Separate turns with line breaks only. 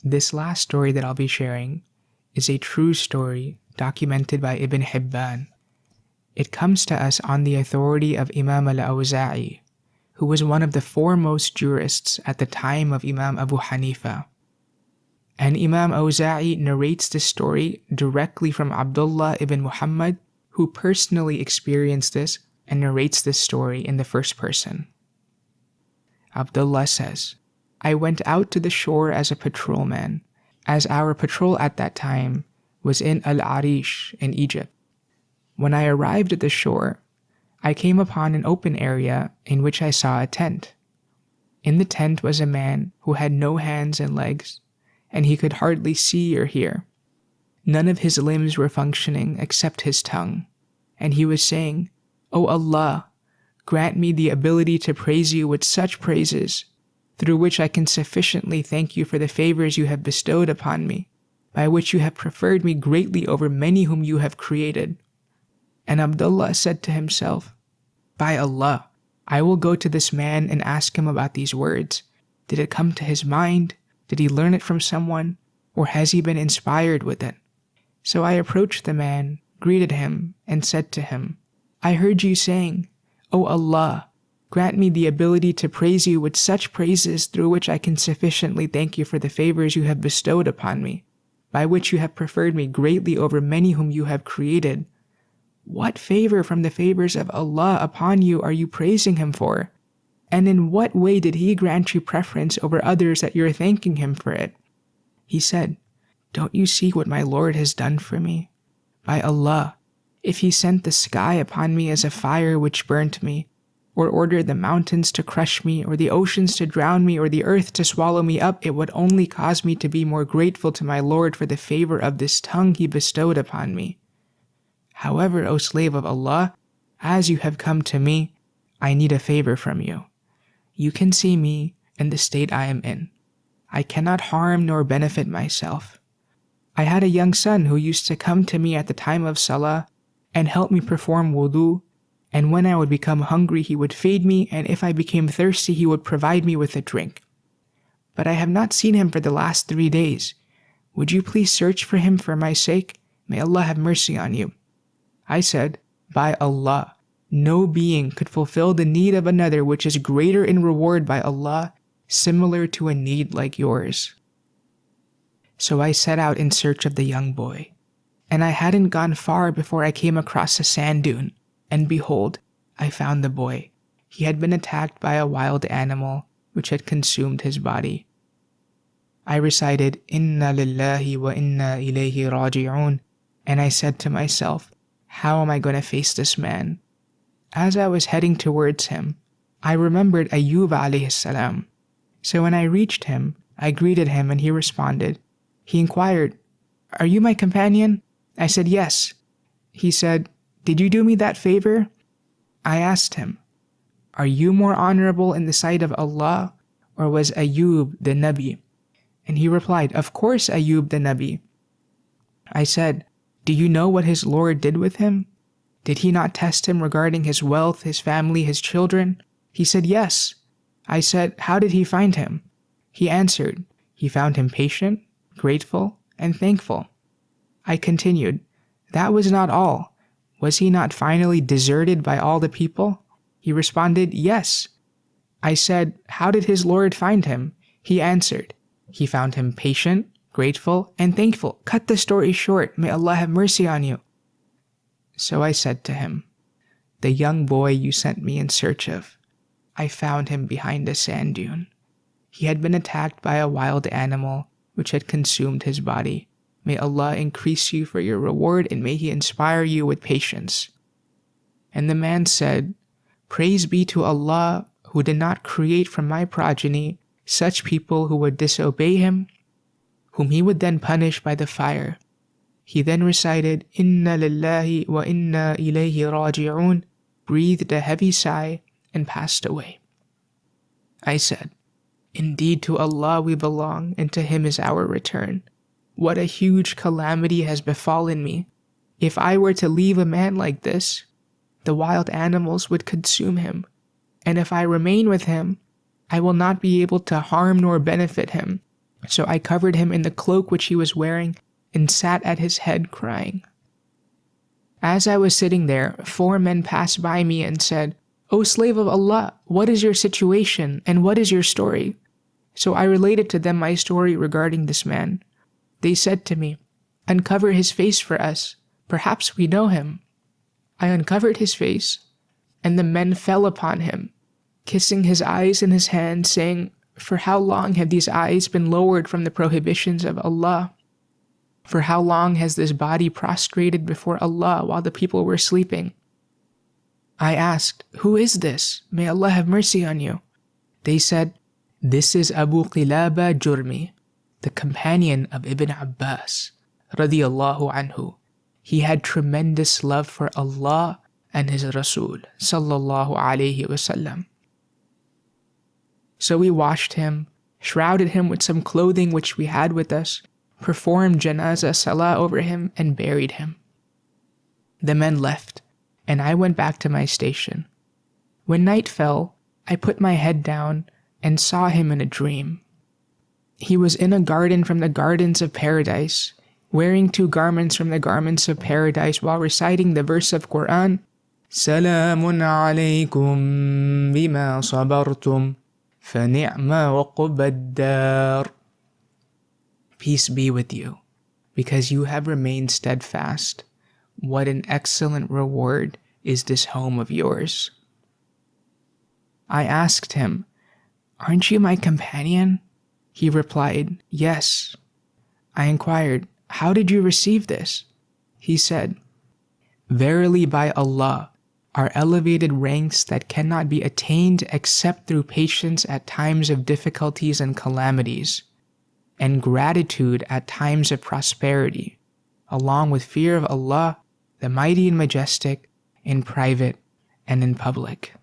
This last story that I'll be sharing is a true story documented by Ibn Hibban. It comes to us on the authority of Imam al-Awza'i, who was one of the foremost jurists at the time of Imam Abu Hanifa. And Imam Awza'i narrates this story directly from Abdullah ibn Muhammad, who personally experienced this and narrates this story in the first person. Abdullah says, "I went out to the shore as a patrolman, as our patrol at that time was in Al-Arish in Egypt. When I arrived at the shore, I came upon an open area in which I saw a tent. In the tent was a man who had no hands and legs, and he could hardly see or hear. None of his limbs were functioning except his tongue, and he was saying, 'O Allah, grant me the ability to praise you with such praises, through which I can sufficiently thank you for the favors you have bestowed upon me, by which you have preferred me greatly over many whom you have created.' And Abdullah said to himself, 'By Allah, I will go to this man and ask him about these words. Did it come to his mind? Did he learn it from someone? Or has he been inspired with it?' So I approached the man, greeted him, and said to him, 'I heard you saying, O Allah, grant me the ability to praise you with such praises through which I can sufficiently thank you for the favors you have bestowed upon me, by which you have preferred me greatly over many whom you have created. What favor from the favors of Allah upon you are you praising him for? And in what way did he grant you preference over others that you're thanking him for it?' He said, 'Don't you see what my Lord has done for me? By Allah, if he sent the sky upon me as a fire which burnt me, or ordered the mountains to crush me, or the oceans to drown me, or the earth to swallow me up, it would only cause me to be more grateful to my Lord for the favor of this tongue he bestowed upon me. However, O slave of Allah, as you have come to me, I need a favor from you. You can see me in the state I am in. I cannot harm nor benefit myself. I had a young son who used to come to me at the time of Salah and help me perform wudu, and when I would become hungry he would feed me, and if I became thirsty he would provide me with a drink. But I have not seen him for the last 3 days. Would you please search for him for my sake? May Allah have mercy on you.' I said, 'By Allah, no being could fulfill the need of another which is greater in reward by Allah, similar to a need like yours.' So I set out in search of the young boy, and I hadn't gone far before I came across a sand dune, and behold, I found the boy. He had been attacked by a wild animal which had consumed his body. I recited, 'Inna lillahi wa inna ilayhi raji'un,' and I said to myself, 'How am I going to face this man?' As I was heading towards him, I remembered Ayyub alayhi salam. So when I reached him, I greeted him and he responded. He inquired, 'Are you my companion?' I said, 'Yes.' He said, 'Did you do me that favor?' I asked him, 'Are you more honorable in the sight of Allah, or was Ayyub the Nabi?' And he replied, 'Of course Ayyub the Nabi.' I said, 'Do you know what his Lord did with him? Did he not test him regarding his wealth, his family, his children?' He said, 'Yes.' I said, 'How did he find him?' He answered, 'He found him patient, grateful, and thankful.' I continued, 'That was not all. Was he not finally deserted by all the people?' He responded, 'Yes.' I said, 'How did his Lord find him?' He answered, 'He found him patient, grateful, and thankful. Cut the story short. May Allah have mercy on you.' So I said to him, 'The young boy you sent me in search of, I found him behind a sand dune. He had been attacked by a wild animal which had consumed his body. May Allah increase you for your reward, and may He inspire you with patience.' And the man said, 'Praise be to Allah, who did not create from my progeny such people who would disobey Him, whom He would then punish by the fire.' He then recited, 'Inna lillahi wa inna ilayhi raji'un,' breathed a heavy sigh, and passed away. I said, 'Indeed to Allah we belong, and to Him is our return. What a huge calamity has befallen me. If I were to leave a man like this, the wild animals would consume him, and if I remain with him, I will not be able to harm nor benefit him. So I covered him in the cloak which he was wearing and sat at his head crying. As I was sitting there, 4 men passed by me and said, "O slave of Allah, what is your situation and what is your story?" So I related to them my story regarding this man. They said to me, "Uncover his face for us. Perhaps we know him." I uncovered his face, and the men fell upon him, kissing his eyes and his hands, saying, "For how long have these eyes been lowered from the prohibitions of Allah? For how long has this body prostrated before Allah while the people were sleeping?" I asked, "Who is this? May Allah have mercy on you." They said, "This is Abu Qilabah Jurmi, the companion of Ibn Abbas, radiyallahu anhu. He had tremendous love for Allah and His Rasul, sallallahu alayhi wasallam." So we washed him, shrouded him with some clothing which we had with us, performed janazah salah over him, and buried him. The men left, and I went back to my station. When night fell, I put my head down and saw him in a dream. He was in a garden from the gardens of paradise, wearing 2 garments from the garments of paradise while reciting the verse of Quran, "Salamun alaykum bima sabartum, fa ni'ma uqbad dar." Peace be with you, because you have remained steadfast. What an excellent reward is this home of yours. I asked him, "Aren't you my companion?" He replied, "Yes." I inquired, "How did you receive this?" He said, "Verily by Allah, are elevated ranks that cannot be attained except through patience at times of difficulties and calamities, and gratitude at times of prosperity, along with fear of Allah, the Mighty and Majestic, in private and in public."